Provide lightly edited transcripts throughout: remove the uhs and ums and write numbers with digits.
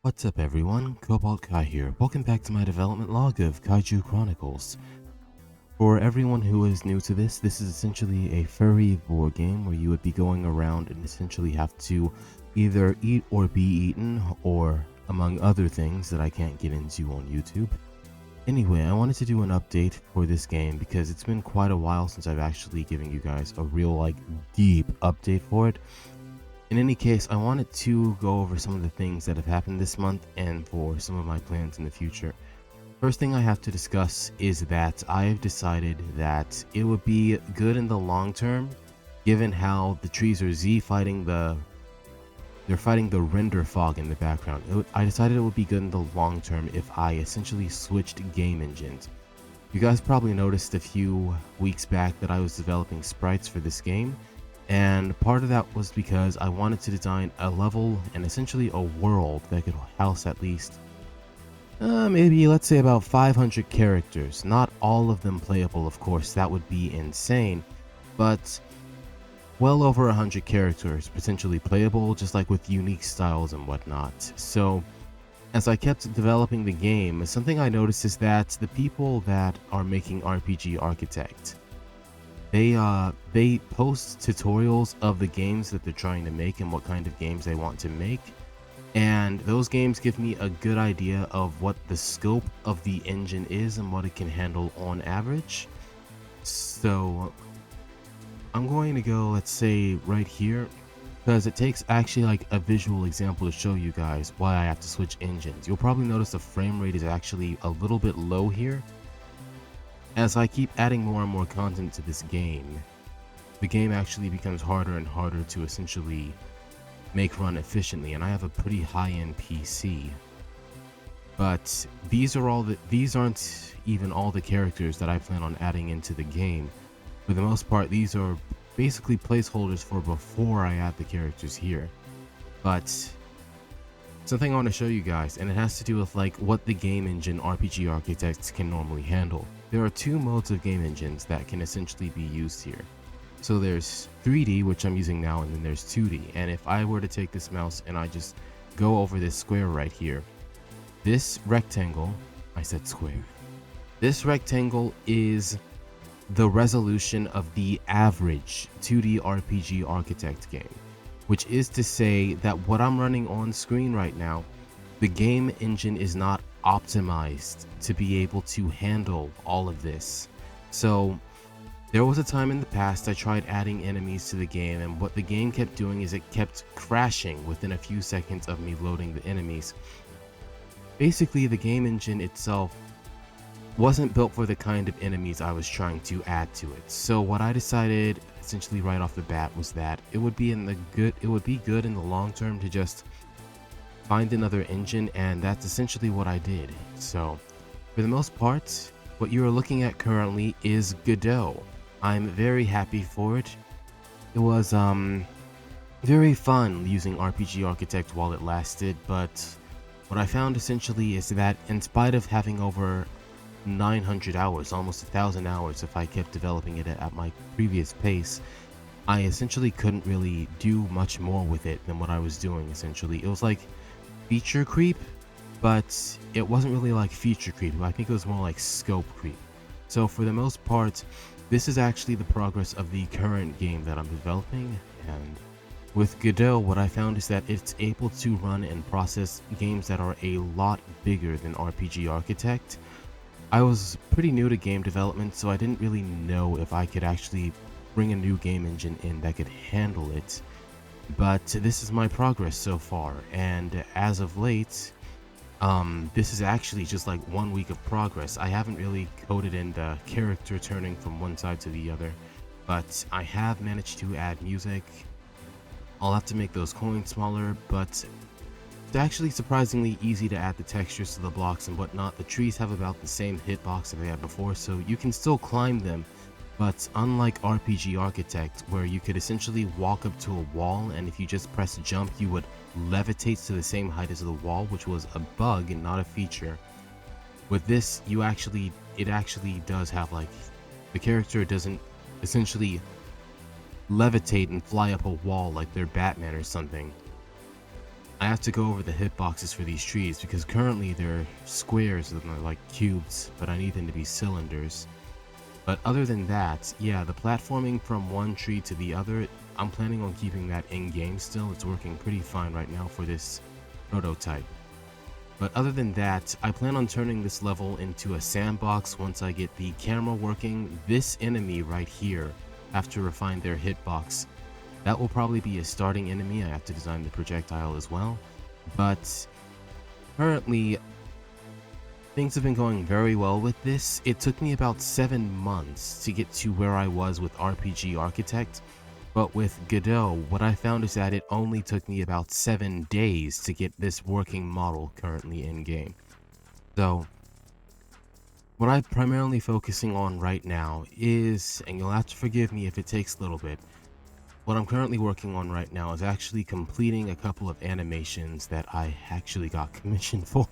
What's up everyone, KobaltKai here. Welcome back to my development log of Kaiju Chronicles. For everyone who is new to this is essentially a furry war game where you would be going around and essentially have to either eat or be eaten, or among other things that I can't get into on YouTube. Anyway, I wanted to do an update for this game because it's been quite a while since I've actually given you guys a real deep update for it. In any case, I wanted to go over some of the things that have happened this month and for some of my plans in the future. First thing I have to discuss is that I have decided that it would be good in the long term, given how the trees are they're fighting the render fog in the background. I decided it would be good in the long term if I essentially switched game engines. You guys probably noticed a few weeks back that I was developing sprites for this game, and part of that was because I wanted to design a level and essentially a world that could house at least maybe let's say about 500 characters. Not all of them playable, of course, that would be insane, but well over 100 characters potentially playable, just like with unique styles and whatnot. So as I kept developing the game, something I noticed is that the people that are making RPG Architect, they post tutorials of the games that they're trying to make and what kind of games they want to make, and those games give me a good idea of what the scope of the engine is and what it can handle on average. So I'm going to go, let's say, right here, because it takes actually a visual example to show you guys why I have to switch engines. You'll probably notice the frame rate is actually a little bit low here. As I keep adding more and more content to this game, the game actually becomes harder and harder to essentially make run efficiently, and I have a pretty high-end PC. But these aren't even all the characters that I plan on adding into the game. For the most part, these are basically placeholders for before I add the characters here. But something I want to show you guys, and it has to do with what the game engine RPG Architects can normally handle. There are two modes of game engines that can essentially be used here. So there's 3D, which I'm using now, and then there's 2D. And if I were to take this mouse and I just go over this square right here, this rectangle, I said square, this rectangle is the resolution of the average 2D RPG Architect game, which is to say that what I'm running on screen right now, the game engine is not optimized to be able to handle all of this. So there was a time in the past I tried adding enemies to the game, and what the game kept doing is it kept crashing within a few seconds of me loading the enemies. Basically, the game engine itself wasn't built for the kind of enemies I was trying to add to it. So what I decided essentially right off the bat was that it would be good in the long term to just find another engine, and that's essentially what I did. So for the most part, what you are looking at currently is Godot. I'm very happy for it. It was very fun using RPG Architect while it lasted, but what I found essentially is that in spite of having over 900 hours, almost 1,000 hours if I kept developing it at my previous pace, I essentially couldn't really do much more with it than what I was doing. Essentially, it was like feature creep, but it wasn't really feature creep. I think it was more like scope creep. So for the most part, this is actually the progress of the current game that I'm developing, and with Godot, what I found is that it's able to run and process games that are a lot bigger than RPG Architect. I was pretty new to game development, so I didn't really know if I could actually bring a new game engine in that could handle it. But this is my progress so far, and as of late, this is actually just 1 week of progress. I haven't really coded in the character turning from one side to the other, but I have managed to add music. I'll have to make those coins smaller, but it's actually surprisingly easy to add the textures to the blocks and whatnot. The trees have about the same hitbox that they had before, so you can still climb them. But unlike RPG Architect, where you could essentially walk up to a wall, and if you just press jump, you would levitate to the same height as the wall, which was a bug and not a feature. With this, it actually does have the character doesn't essentially levitate and fly up a wall like they're Batman or something. I have to go over the hitboxes for these trees because currently they're squares and they're like cubes, but I need them to be cylinders. But other than that, yeah, the platforming from one tree to the other, I'm planning on keeping that in-game still. It's working pretty fine right now for this prototype. But other than that, I plan on turning this level into a sandbox once I get the camera working. This enemy right here, have to refine their hitbox. That will probably be a starting enemy. I have to design the projectile as well. But currently, things have been going very well with this. It took me about 7 months to get to where I was with RPG Architect. But with Godot, what I found is that it only took me about 7 days to get this working model currently in game. So, what I'm primarily focusing on right now is, and you'll have to forgive me if it takes a little bit, what I'm currently working on right now is actually completing a couple of animations that I actually got commissioned for.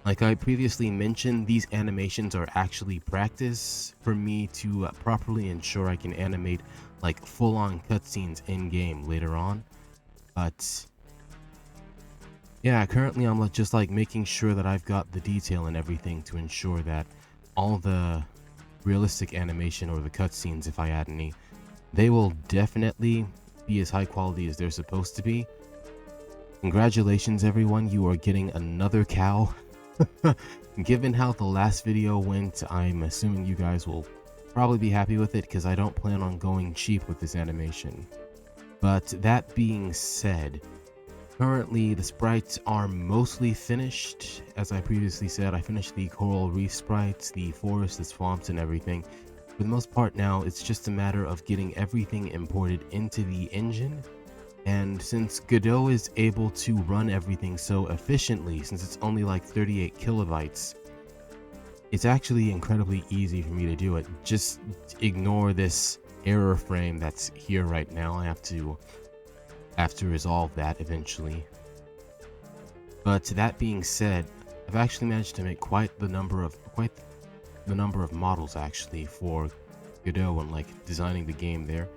Like I previously mentioned, these animations are actually practice for me to properly ensure I can animate like full-on cutscenes in-game later on. But yeah, currently I'm just like making sure that I've got the detail and everything to ensure that all the realistic animation or the cutscenes, if I add any, they will definitely be as high quality as they're supposed to be. Congratulations everyone, you are getting another cow. Given how the last video went, I'm assuming you guys will probably be happy with it because I don't plan on going cheap with this animation. But that being said, currently the sprites are mostly finished. As I previously said, I finished the coral reef sprites, the forest, the swamps, and everything. For the most part now, it's just a matter of getting everything imported into the engine. And since Godot is able to run everything so efficiently, since it's only like 38 kilobytes, it's actually incredibly easy for me to do it. Just ignore this error frame that's here right now. I have to resolve that eventually. But that being said, I've actually managed to make quite the number of models actually for Godot and like designing the game there.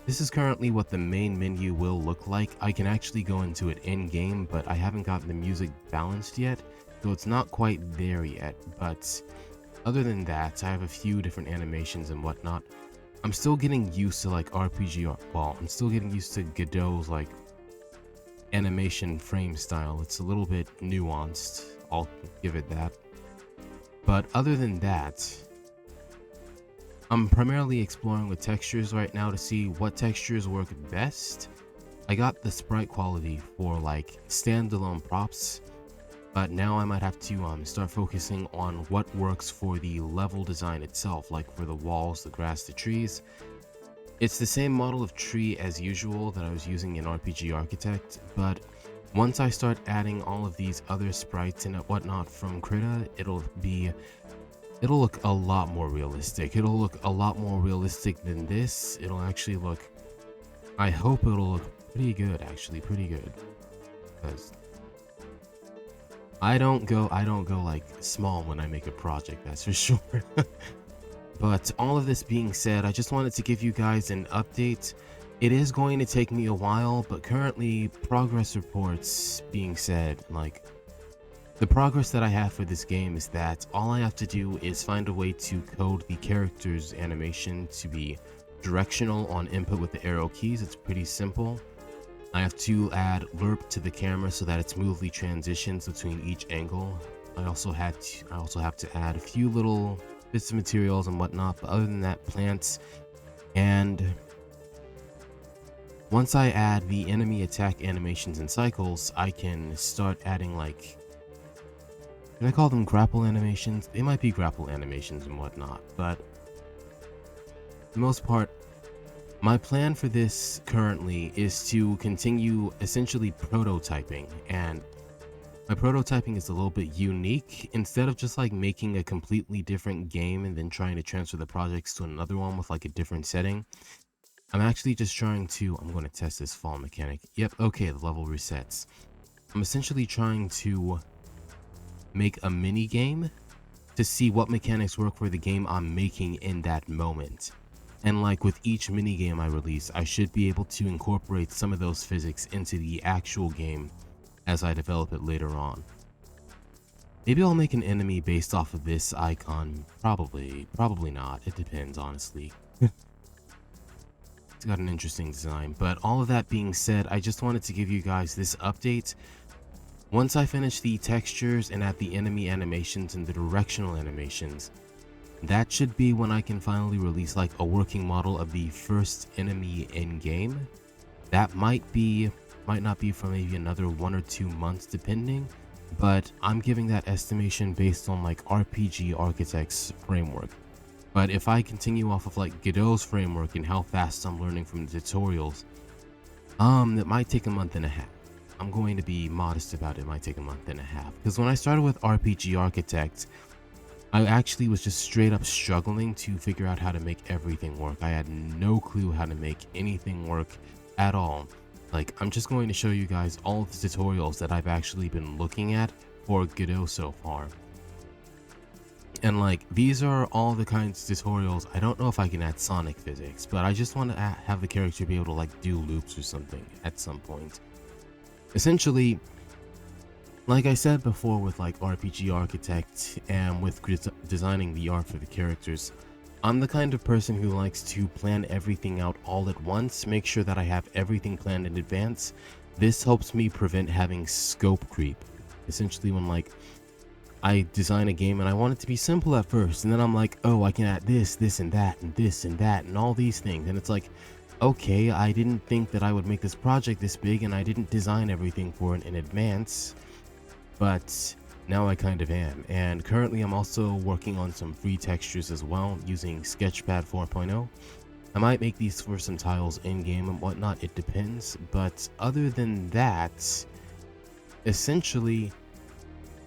This is currently what the main menu will look like. I can actually go into it in game, but I haven't gotten the music balanced yet, so it's not quite there yet. But other than that, I have a few different animations and whatnot. I'm still getting used to like I'm still getting used to Godot's like animation frame style. It's a little bit nuanced, I'll give it that. But other than that, I'm primarily exploring with textures right now to see what textures work best. I got the sprite quality for like standalone props, but now I might have to start focusing on what works for the level design itself, like for the walls, the grass, the trees. It's the same model of tree as usual that I was using in RPG Architect, but once I start adding all of these other sprites and whatnot from Krita, it'll look a lot more realistic. It'll look a lot more realistic than this. It'll actually look, I hope it'll look pretty good, actually, pretty good. Because I don't go like small when I make a project, that's for sure. But all of this being said, I just wanted to give you guys an update. It is going to take me a while, but currently progress reports being said, like the progress that I have for this game is that all I have to do is find a way to code the character's animation to be directional on input with the arrow keys. It's pretty simple. I have to add lerp to the camera so that it smoothly transitions between each angle. I also have to add a few little bits of materials and whatnot, but other than that, plants. And once I add the enemy attack animations and cycles, I can start adding like, can I call them grapple animations? They might be grapple animations and whatnot, but for the most part, my plan for this currently is to continue essentially prototyping, and my prototyping is a little bit unique. Instead of just like making a completely different game and then trying to transfer the projects to another one with like a different setting, I'm actually just trying to, I'm going to test this fall mechanic. Yep, okay, the level resets. I'm essentially trying to make a mini game to see what mechanics work for the game I'm making in that moment. And like with each mini game I release, I should be able to incorporate some of those physics into the actual game as I develop it later on. Maybe I'll make an enemy based off of this icon. Probably not. It depends, honestly. It's got an interesting design, but all of that being said, I just wanted to give you guys this update. Once I finish the textures and add the enemy animations and the directional animations, that should be when I can finally release like a working model of the first enemy in game. That might not be for maybe another 1 or 2 months depending, but I'm giving that estimation based on like RPG Architect's framework. But if I continue off of like Godot's framework and how fast I'm learning from the tutorials, it might take a month and a half. I'm going to be modest about it. It might take a month and a half, because when I started with RPG Architect, I actually was just straight up struggling to figure out how to make everything work. I had no clue how to make anything work at all. Like, I'm just going to show you guys all of the tutorials that I've actually been looking at for Godot so far. And like, these are all the kinds of tutorials. I don't know if I can add sonic physics, but I just want to have the character be able to like do loops or something at some point. Essentially, like I said before with like RPG Architect and with designing the art for the characters, I'm the kind of person who likes to plan everything out all at once, make sure that I have everything planned in advance. This helps me prevent having scope creep. Essentially, when like I design a game and I want it to be simple at first, and then I'm like, oh, I can add this, this and that, and this and that, and all these things, and it's like, okay, I didn't think that I would make this project this big, and I didn't design everything for it in advance, but now I kind of am. And currently I'm also working on some free textures as well using Sketchpad 4.0. I might make these for some tiles in game and whatnot, it depends, but other than that, essentially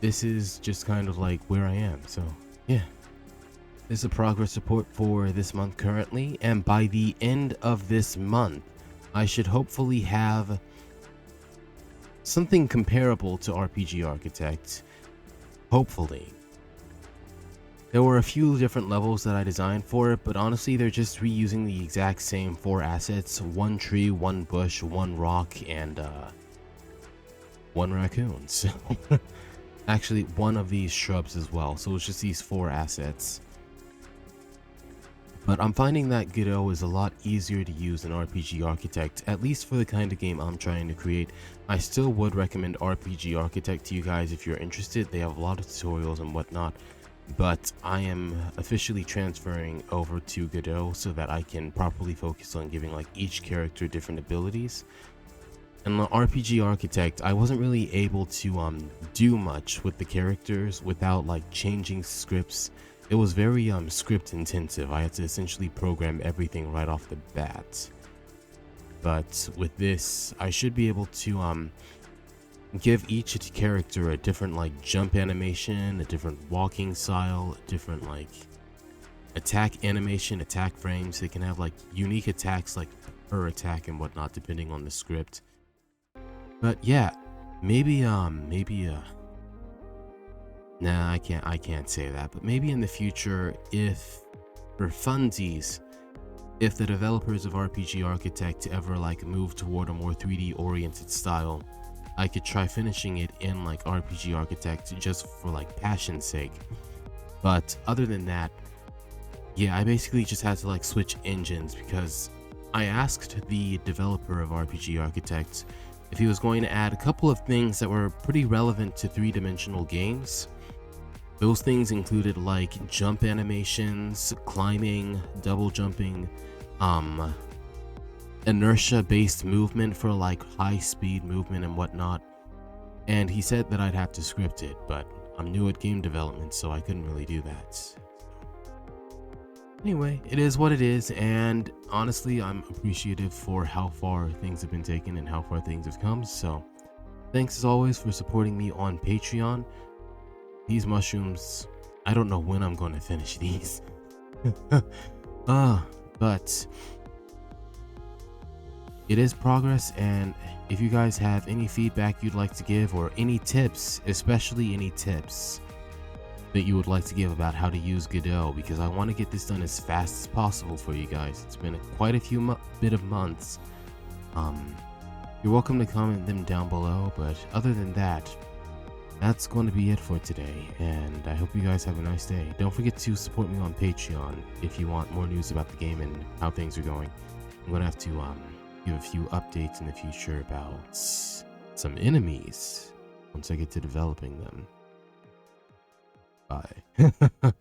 this is just kind of like where I am. So yeah, this is a progress report for this month currently, and by the end of this month I should hopefully have something comparable to RPG Architect. Hopefully. There were a few different levels that I designed for it, but honestly they're just reusing the exact same 4 assets: 1 tree, 1 bush, 1 rock, and 1 raccoon. So actually 1 of these shrubs as well, so it's just these 4 assets. But I'm finding that Godot is a lot easier to use than RPG Architect, at least for the kind of game I'm trying to create. I still would recommend RPG Architect to you guys if you're interested. They have a lot of tutorials and whatnot, but I am officially transferring over to Godot so that I can properly focus on giving like each character different abilities. And the RPG Architect, I wasn't really able to do much with the characters without like changing scripts. It was very script intensive. I had to essentially program everything right off the bat. But with this, I should be able to give each character a different like jump animation, a different walking style, a different like attack animation, attack frames. They can have like unique attacks like per attack and whatnot depending on the script. But yeah, maybe nah, I can't say that, but maybe in the future, if for funsies, if the developers of RPG Architect ever like move toward a more 3D oriented style, I could try finishing it in like RPG Architect just for like passion's sake. But other than that, yeah, I basically just had to like switch engines because I asked the developer of RPG Architect if he was going to add a couple of things that were pretty relevant to 3-dimensional games. Those things included like jump animations, climbing, double jumping, inertia-based movement for like high-speed movement and whatnot. And he said that I'd have to script it, but I'm new at game development, so I couldn't really do that. Anyway, it is what it is, and honestly, I'm appreciative for how far things have been taken and how far things have come, so thanks as always for supporting me on Patreon. These mushrooms, I don't know when I'm going to finish these. But it is progress, and if you guys have any feedback you'd like to give or any tips, especially any tips that you would like to give about how to use Godot, because I want to get this done as fast as possible for you guys. It's been quite a few bit of months you're welcome to comment them down below, but other than that, that's going to be it for today, and I hope you guys have a nice day. Don't forget to support me on Patreon if you want more news about the game and how things are going. I'm going to have to give a few updates in the future about some enemies once I get to developing them. Bye.